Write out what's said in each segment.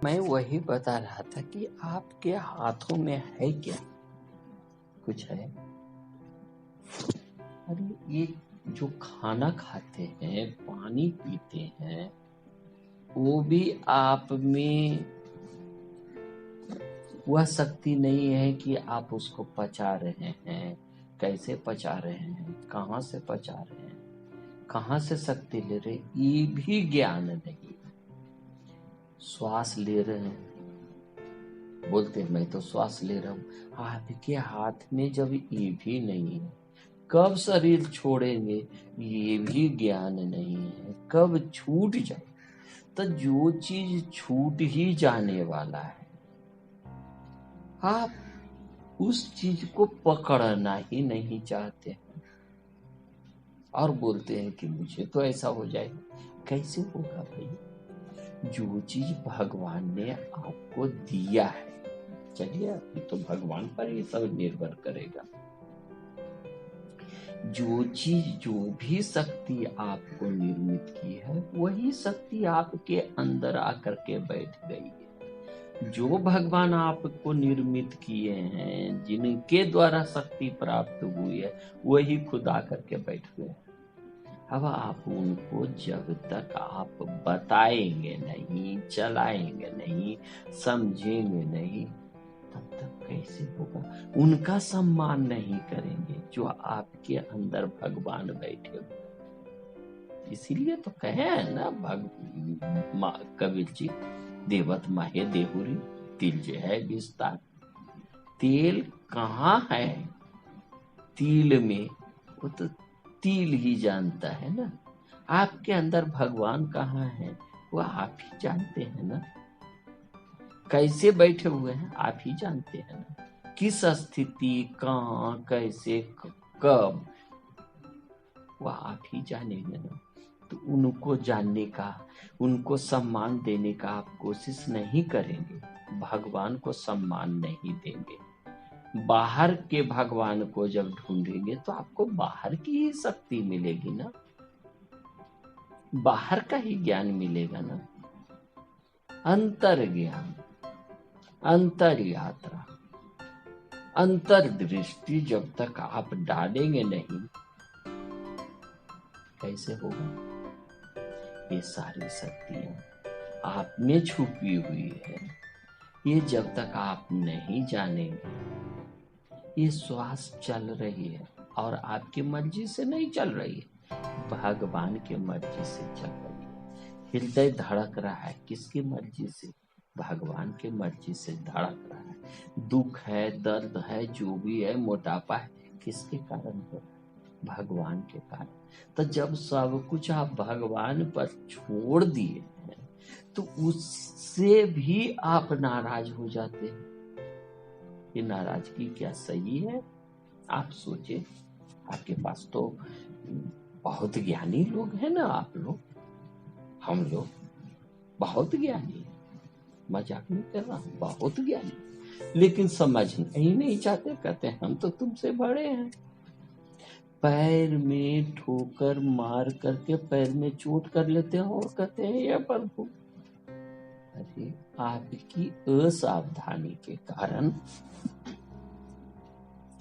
मैं वही बता रहा था कि आपके हाथों में है क्या? कुछ है? अरे ये जो खाना खाते हैं, पानी पीते हैं, वो भी आप में वह शक्ति नहीं है कि आप उसको पचा रहे हैं। कैसे पचा रहे हैं, कहाँ से पचा रहे हैं, कहाँ से शक्ति ले रहे हैं, ये भी ज्ञान नहीं। श्वास ले रहे हैं, बोलते मैं तो श्वास ले रहा हूँ। आपके हाथ में जब ये भी नहीं है, कब शरीर छोड़ेंगे ये भी ज्ञान नहीं है। कब छूट जाए, तो जो चीज छूट ही जाने वाला है, आप उस चीज को पकड़ना ही नहीं चाहते हैं और बोलते हैं कि मुझे तो ऐसा हो जाए। कैसे होगा भाई? जो चीज भगवान ने आपको दिया है, चलिए अभी तो भगवान पर ही सब निर्भर करेगा। जो चीज, जो भी शक्ति आपको निर्मित की है, वही शक्ति आपके अंदर आकर के बैठ गई है। जो भगवान आपको निर्मित किए हैं, जिनके द्वारा शक्ति प्राप्त हुई है, वही खुद आकर के बैठ गए। अब आप उनको जब तक आप बताएंगे नहीं, चलाएंगे नहीं, समझेंगे नहीं, तब तक कैसे होगा? उनका सम्मान नहीं करेंगे जो आपके अंदर भगवान बैठे हुए। इसीलिए तो कहे हैं ना कबीर जी, देवत माहे देहुरी तिल जे है विस्तार। तेल कहाँ है? तिल में। वो तो तिल ही जानता है ना। आपके अंदर भगवान कहाँ है, वो आप ही जानते हैं ना। कैसे बैठे हुए हैं आप ही जानते हैं ना। किस स्थिति, कहाँ, कैसे, कब, वह आप ही जानेंगे ना। तो उनको जानने का, उनको सम्मान देने का आप कोशिश नहीं करेंगे, भगवान को सम्मान नहीं देंगे। बाहर के भगवान को जब ढूंढेंगे तो आपको बाहर की ही शक्ति मिलेगी ना, बाहर का ही ज्ञान मिलेगा ना। अंतर ज्ञान, अंतर यात्रा, अंतर्दृष्टि जब तक आप डालेंगे नहीं, कैसे होगा? ये सारी शक्तियां आप में छुपी हुई है, ये जब तक आप नहीं जानेंगे। ये श्वास चल रही है और आपकी मर्जी से नहीं चल रही है, भगवान की मर्जी से चल रही है। हृदय धड़क रहा है, किसकी मर्जी से? भगवान की मर्जी से धड़क रहा है। दुख है, दर्द है, जो भी है, मोटापा है, किसके कारण हो रहा है? भगवान के कारण। तो जब सब कुछ आप भगवान पर छोड़ दिए हैं, तो उससे भी आप नाराज हो जाते हैं। ये नाराजगी क्या सही है? आप सोचे। आपके पास तो बहुत ज्ञानी लोग हैं ना, आप लोग, हम लोग बहुत ज्ञानी है, मजाक नहीं कर रहा, बहुत ज्ञानी, लेकिन समझना ही नहीं चाहते। कहते हैं हम तो तुमसे बड़े हैं। पैर में ठोकर मार करके पैर में चोट कर लेते हैं और कहते हैं ये प्रभु। अरे आपकी असावधानी के कारण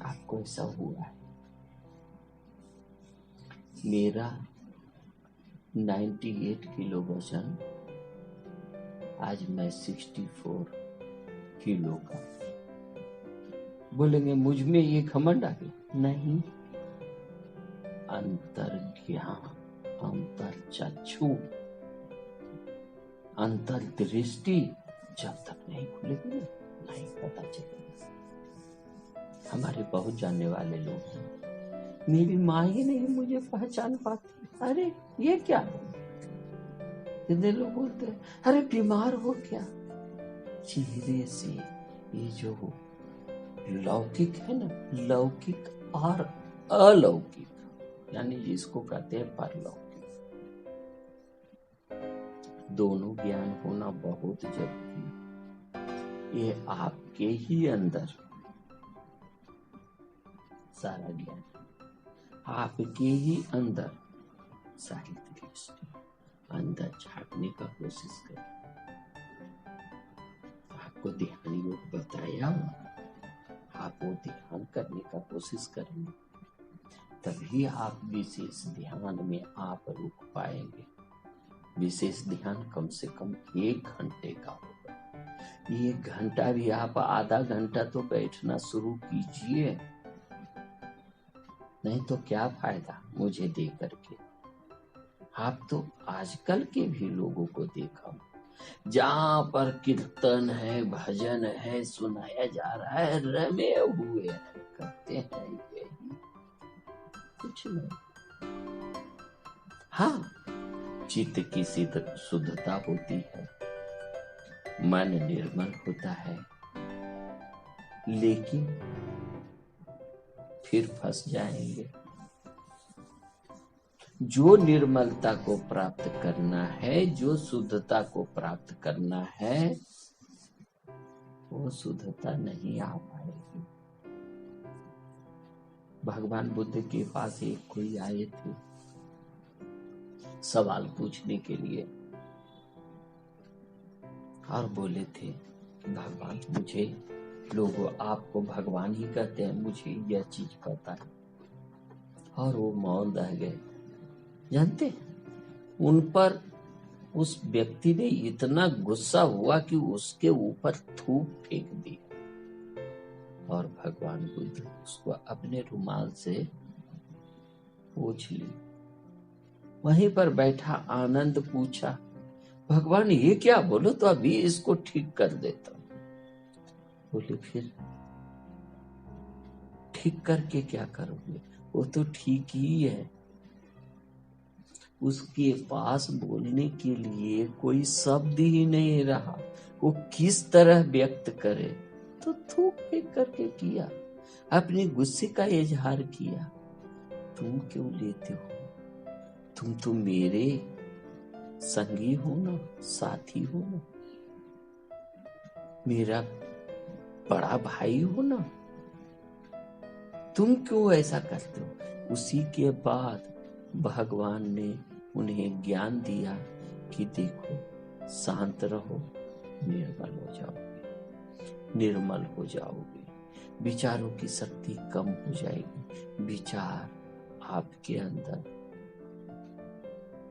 आपको ऐसा हुआ है। मेरा 98 किलो वजन, आज मैं 64 किलो का। बोलेंगे मुझ में ये घमंड आ गया? नहीं, अंतर ज्ञान, अंतर चक्षु, अंतर दृष्टि जब तक नहीं खुलेगी नहीं पता चलेगा। हमारे बहुत जानने वाले लोग हैं, मेरी माँ ही नहीं मुझे पहचान पाती। अरे ये क्या? कितने लोग बोलते हैं अरे बीमार हो क्या? चेहरे से ये जो लौकिक है ना, लौकिक और अलौकिक, यानी जिसको कहते हैं परलौकिक, दोनों ज्ञान होना बहुत जरूरी है। ये आपके ही अंदर सारा ज्ञान, आपके ही अंदर सारी दृष्टि, अंदर झांकने का कोशिश करें। आपको ध्यान योग बताया, आप वो ध्यान करने का कोशिश करेंगे, तभी आप विशेष ध्यान में आप रुक पाएंगे। विशेष ध्यान कम से कम 1 घंटे का होगा। 1 घंटा भी आप आधा घंटा तो बैठना शुरू कीजिए, नहीं तो क्या फायदा मुझे दे करके। आप तो आजकल के भी लोगों को देखा, जहाँ पर कीर्तन है, भजन है, सुनाया जा रहा है, रमे हुए हैं, करते हैं यही, कुछ नहीं। हाँ, चित्त की शुद्धता होती है, मन निर्मल होता है, लेकिन फिर फंस जाएंगे। जो निर्मलता को प्राप्त करना है, जो शुद्धता को प्राप्त करना है, वो शुद्धता नहीं आ पाएगी। भगवान बुद्ध के पास एक कोई आए थे सवाल पूछने के लिए, और बोले थे भगवान, मुझे लोग आपको भगवान ही कहते हैं, मुझे यह चीज पता है। और वो मौन रह गए। जानते, उन पर उस व्यक्ति ने इतना गुस्सा हुआ कि उसके ऊपर थूक फेंक दिया, और भगवान बुद्ध उसको अपने रुमाल से पोंछ ली। वहीं पर बैठा आनंद पूछा, भगवान ये क्या? बोलो तो अभी इसको ठीक कर देता हूं। बोले फिर ठीक करके क्या करोगे? वो तो ठीक ही है। उसके पास बोलने के लिए कोई शब्द ही नहीं रहा, वो किस तरह व्यक्त करे, तो थूक फेंक करके किया, अपने गुस्से का इजहार किया। तुम क्यों लेते हो? तुम तो मेरे संगी हो ना, साथी हो ना, मेरा बड़ा भाई हो ना, तुम क्यों ऐसा करते हो? उसी के बाद भगवान ने उन्हें ज्ञान दिया कि देखो, शांत रहो, निर्मल हो जाओगे, निर्मल हो जाओगे, विचारों की शक्ति कम हो जाएगी, विचार आपके अंदर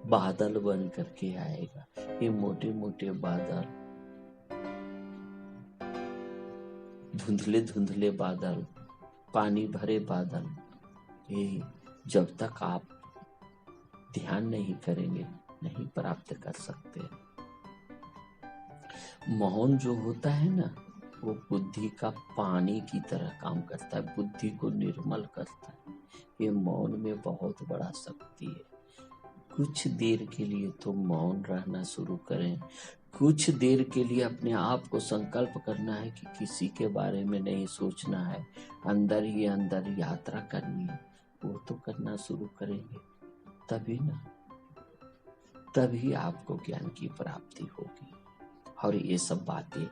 बादल बन करके आएगा। ये मोटे मोटे बादल, धुंधले धुंधले बादल, पानी भरे बादल, ये जब तक आप ध्यान नहीं करेंगे नहीं प्राप्त कर सकते। मौन जो होता है ना, वो बुद्धि का पानी की तरह काम करता है, बुद्धि को निर्मल करता है। ये मौन में बहुत बड़ा शक्ति है। कुछ देर के लिए तो मौन रहना शुरू करें। कुछ देर के लिए अपने आप को संकल्प करना है कि किसी के बारे में नहीं सोचना है, अंदर ही अंदर यात्रा करनी है। वो तो करना शुरू करेंगे तभी ना, तभी आपको ज्ञान की प्राप्ति होगी। और ये सब बातें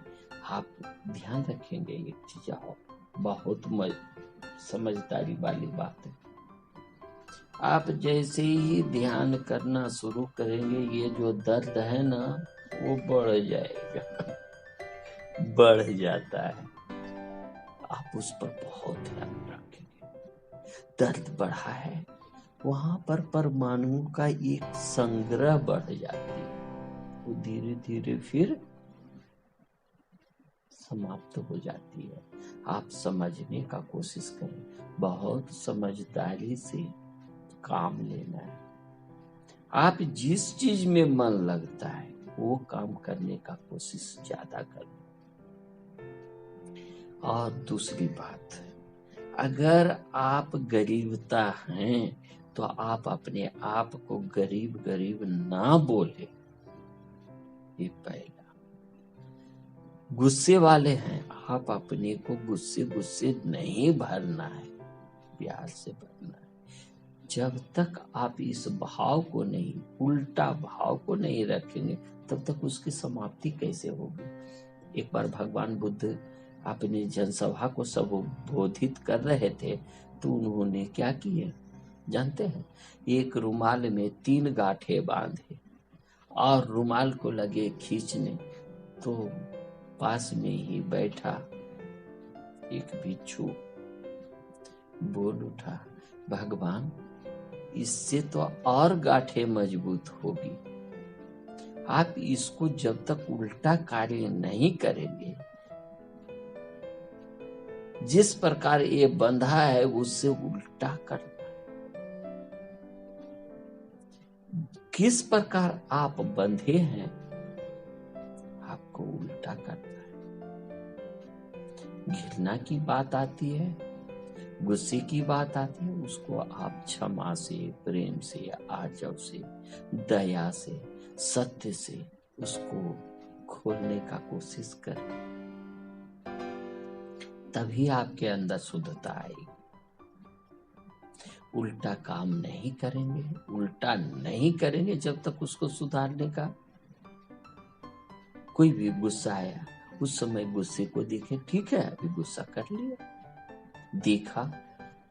आप ध्यान रखेंगे। एक चीज और बहुत समझदारी वाली बात है, आप जैसे ही ध्यान करना शुरू करेंगे, ये जो दर्द है ना, वो बढ़ जाएगा, बढ़ जाता है। आप उस पर बहुत ध्यान रखेंगे। दर्द बढ़ा है, वहां पर परमाणु का एक संग्रह बढ़ जाती है, वो धीरे धीरे फिर समाप्त हो जाती है। आप समझने का कोशिश करें, बहुत समझदारी से काम लेना है। आप जिस चीज में मन लगता है वो काम करने का कोशिश ज्यादा करें। और दूसरी बात, अगर आप गरीबता हैं तो आप अपने आप को गरीब गरीब ना बोले। ये पहला। गुस्से वाले हैं, आप अपने को गुस्से नहीं भरना है, प्यार से भरना है। जब तक आप इस भाव को नहीं, उल्टा भाव को नहीं रखेंगे, तब तक उसकी समाप्ति कैसे होगी? एक बार भगवान बुद्ध अपनी जनसभा को संबोधित कर रहे थे, तो उन्होंने क्या किए जानते हैं? एक रुमाल में 3 गांठें बांधे और रुमाल को लगे खींचने, तो पास में ही बैठा एक भिक्षु बोल उठा, भगवान इससे तो और गांठें मजबूत होगी, आप इसको जब तक उल्टा कार्य नहीं करेंगे, जिस प्रकार ये बंधा है उससे उल्टा करना। किस प्रकार आप बंधे हैं आपको उल्टा करना है। घृणा की बात आती है, गुस्से की बात आती है, उसको आप क्षमा से, प्रेम से, आर्जव से, दया से, सत्य से उसको खोलने का कोशिश करें, तभी आपके अंदर शुद्धता आएगी। उल्टा काम नहीं करेंगे, उल्टा नहीं करेंगे जब तक उसको सुधारने का। कोई भी गुस्सा आया, उस समय गुस्से को देखे, ठीक है अभी गुस्सा कर लिया, देखा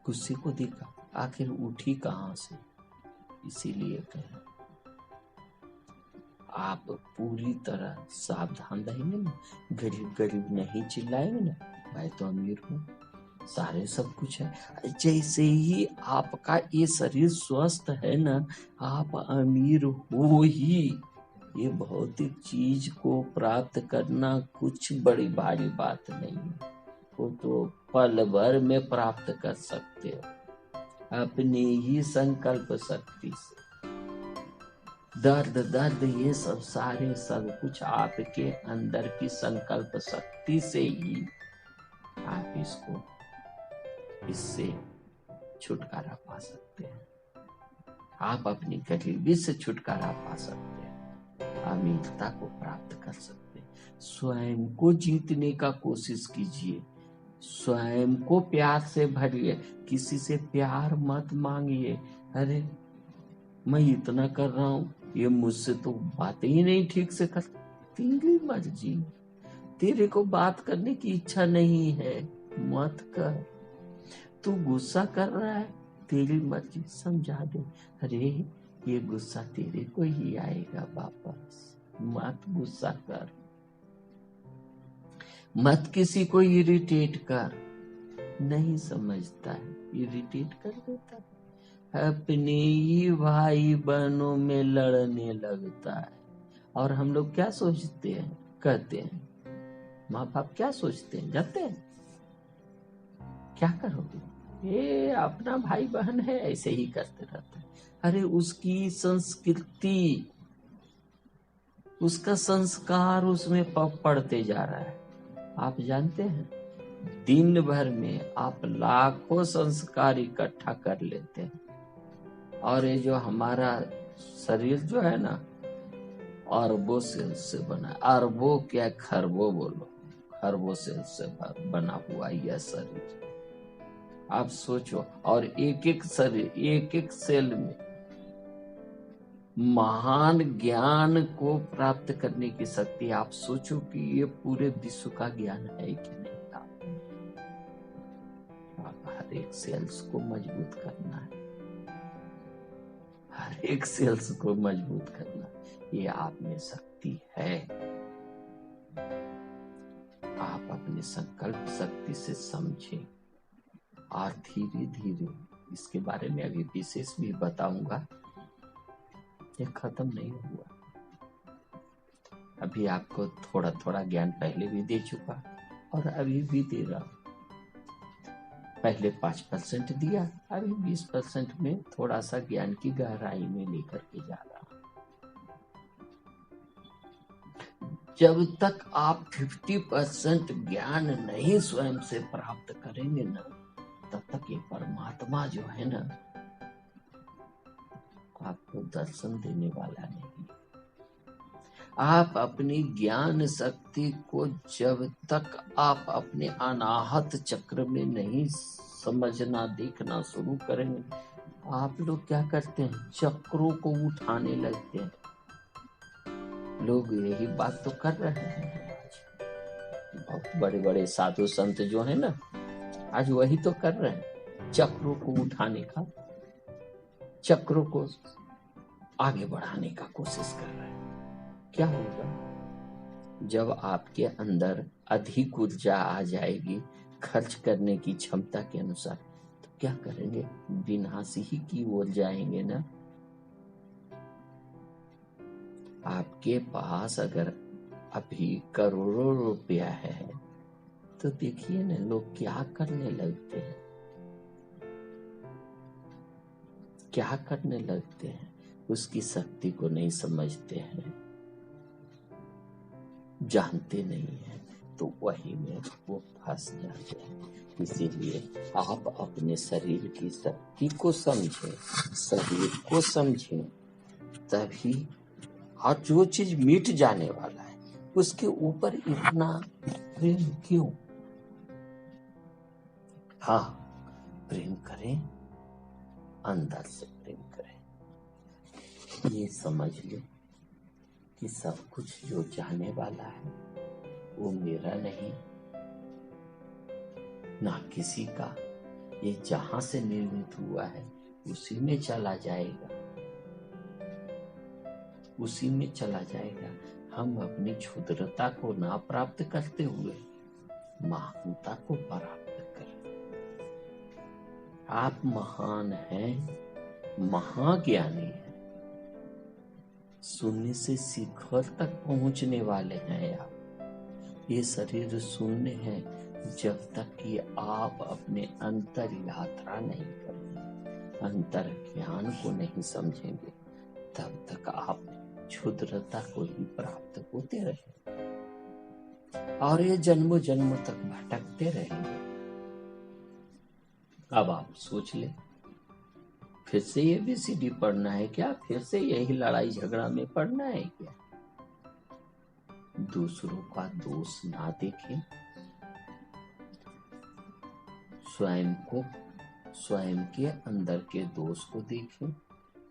गुस्से को देखा, आखिर उठी कहां से। इसीलिए कहें आप पूरी तरह सावधान रहेंगे ना, गरीब गरीब नहीं चिल्लाएंगे ना, मैं तो अमीर हूँ, सारे सब कुछ है। जैसे ही आपका ये शरीर स्वस्थ है ना, आप अमीर हो ही। ये भौतिक चीज को प्राप्त करना कुछ बड़ी भारी बात नहीं है, वो तो पल भर में प्राप्त कर सकते हो अपनी ही संकल्प शक्ति से। दर्द ये सब सारे सब कुछ आपके अंदर की संकल्प शक्ति से ही आप इससे छुटकारा पा सकते हैं। आप अपनी गरीबी से छुटकारा पा सकते हैं, अमीरता को प्राप्त कर सकते हैं। स्वयं को जीतने का कोशिश कीजिए, स्वयं को प्यार से भरिए, किसी से प्यार मत मांगिए। अरे मैं इतना कर रहा हूं, ये मुझसे तो बातें ही नहीं ठीक से कर। तेरी मर्जी, तेरे को बात करने की इच्छा नहीं है मत कर। तू गुस्सा कर रहा है, तेरी मर्जी, समझा दे, अरे ये गुस्सा तेरे को ही आएगा वापस, मत गुस्सा कर, मत किसी को इरिटेट कर। नहीं समझता है, इरिटेट कर देता है, अपने ही भाई बहनों में लड़ने लगता है। और हम लोग क्या सोचते हैं, कहते हैं, माँ बाप क्या सोचते हैं, जानते हैं क्या करोगे, ये अपना भाई बहन है, ऐसे ही करते रहते हैं। अरे उसकी संस्कृति, उसका संस्कार उसमें पड़ते जा रहा है। आप जानते हैं दिन भर में आप लाखों संस्कार इकट्ठा कर लेते हैं, और ये जो हमारा शरीर जो है ना, अरबों सेल से बना, अरबों क्या खरबों बोलो, खरबों सेल से बना हुआ यह शरीर, आप सोचो। और एक एक शरीर, एक एक सेल में महान ज्ञान को प्राप्त करने की शक्ति। आप सोचो कि ये पूरे विश्व का ज्ञान है कि नहीं। आप हर एक सेल्स को मजबूत करना है, हर एक सेल्स को मजबूत करना, ये आप में शक्ति है। आप अपने संकल्प शक्ति से समझें, और धीरे धीरे इसके बारे में अभी विशेष भी बताऊंगा, ये खत्म नहीं हुआ। अभी आपको थोड़ा थोड़ा ज्ञान पहले भी दे चुका और अभी भी दे रहा हूं। पहले 5% दिया, अभी 20% में थोड़ा सा ज्ञान की गहराई में लेकर के जा रहा हूं। जब तक आप 50% ज्ञान नहीं स्वयं से प्राप्त करेंगे ना, तब तक ये परमात्मा जो है ना, आपको दर्शन देने वाला नहीं। आप अपनी ज्ञान शक्ति को जब तक आप अपने अनाहत चक्र में नहीं समझना देखना शुरू करेंगे, आप लोग क्या करते हैं, चक्रों को उठाने लगते हैं। लोग यही बात तो कर रहे हैं, बहुत बड़े बड़े साधु संत जो है ना, आज वही तो कर रहे हैं, चक्रों को उठाने का, चक्रों को आगे बढ़ाने का कोशिश कर रहे हैं। क्या होगा, जब आपके अंदर अधिक ऊर्जा आ जाएगी खर्च करने की क्षमता के अनुसार, तो क्या करेंगे? विनाश ही की ओर जाएंगे ना। आपके पास अगर अभी करोड़ों रुपया है तो देखिए ना लोग क्या करने लगते हैं, क्या करने लगते हैं। उसकी शक्ति को नहीं समझते हैं, जानते नहीं है, तो वही में वो फंस जाते हैं। इसीलिए आप अपने शरीर की शक्ति को समझें, शरीर को समझें, तभी। और जो चीज मिट जाने वाला है उसके ऊपर इतना प्रेम क्यों? हाँ, प्रेम करें, अंदर से प्रेम करें। ये समझ लो कि सब कुछ जो जाने वाला है वो मेरा नहीं, ना किसी का। ये जहां से निर्मित हुआ है उसी में चला जाएगा, उसी में चला जाएगा। हम अपनी क्षुद्रता को ना प्राप्त करते हुए महानता को प्राप्त करें। आप महान हैं, महाज्ञानी हैं, शून्य से शिखर तक पहुंचने वाले हैं आप। ये शरीर शून्य है जब तक कि आप अपने अंतर यात्रा नहीं करेंगे, अंतर ज्ञान को नहीं समझेंगे, तब तक आप क्षुद्रता को ही प्राप्त होते रहेंगे और ये जन्मों जन्म तक भटकते रहेंगे। अब आप सोच ले, फिर से ये ABCD पढ़ना है क्या? फिर से यही लड़ाई झगड़ा में पढ़ना है क्या? दूसरों का दोष ना देखें, स्वयं को, स्वयं के अंदर के दोष को देखें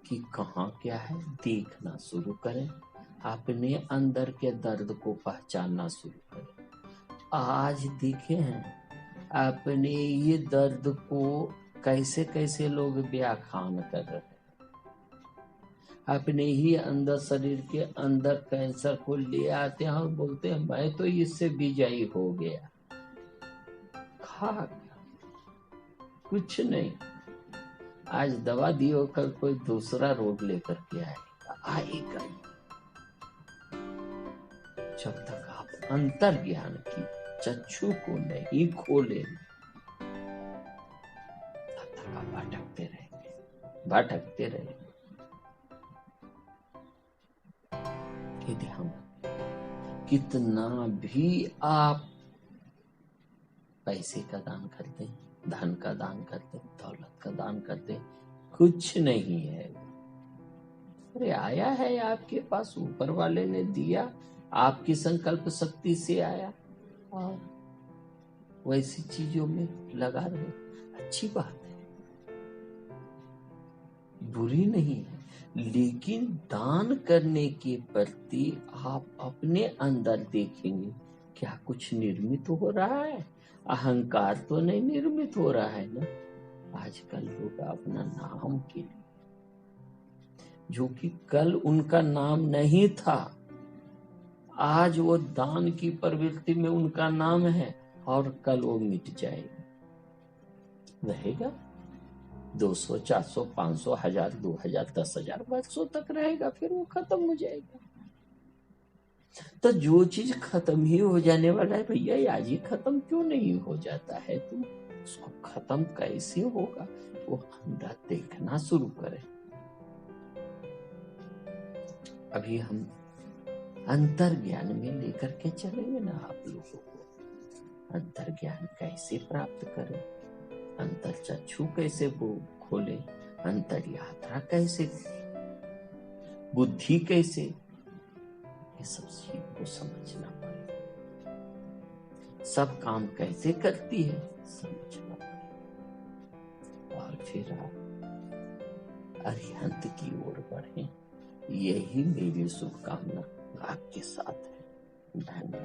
कि कहाँ क्या है, देखना शुरू करें। अपने अंदर के दर्द को पहचानना शुरू करें। आज देखे हैं अपने ये दर्द को कैसे कैसे लोग व्याख्यान कर रहे हैं। अपने ही अंदर, शरीर के अंदर कैंसर को ले आते हैं और बोलते हैं मैं तो इससे विजयी हो गया। कुछ नहीं, आज दवा दी हो, कल कोई दूसरा रोग लेकर के आएगा। जब तक आप अंतर ज्ञान की चक्षु को नहीं खोले तब तक आप भटकते रहेंगे, भटकते रहेंगे। ये ध्यान, कितना भी आप पैसे का दान करते हैं, धन का दान करते, दौलत का दान करते, कुछ नहीं है। अरे आया है आपके पास, ऊपर वाले ने दिया, आपकी संकल्प शक्ति से आया और वैसी चीजों में लगा रहे। अच्छी बात है, बुरी नहीं है, लेकिन दान करने के प्रति आप अपने अंदर देखेंगे क्या कुछ निर्मित हो रहा है? अहंकार तो नहीं निर्मित हो रहा है ना। आजकल लोग अपना नाम के लिए, जो कि कल उनका नाम नहीं था, आज वो दान की प्रवृत्ति में उनका नाम है और कल वो मिट जाएगा। रहेगा 200, 400, 500, 1000, 2000, 10,000 वर्षों तक रहेगा, फिर वो खत्म हो जाएगा। तो जो चीज खत्म ही हो जाने वाला है भैया, आज ही खत्म क्यों नहीं हो जाता है? तो उसको खत्म कैसे होगा, वो अंदर देखना शुरू करें। अभी हम अंतर ज्ञान में लेकर के चलेंगे ना आप लोगों को। अंतर ज्ञान कैसे प्राप्त करें, अंतर चक्षु कैसे खोले, अंतर यात्रा कैसे, बुद्धि कैसे, ये सब चीज को समझना पड़ेगा। सब काम कैसे करती है समझना पड़ेगा, और फिर आप अरिहंत की ओर बढ़ें। यही मेरी शुभकामना आपके साथ है। धन्यवाद।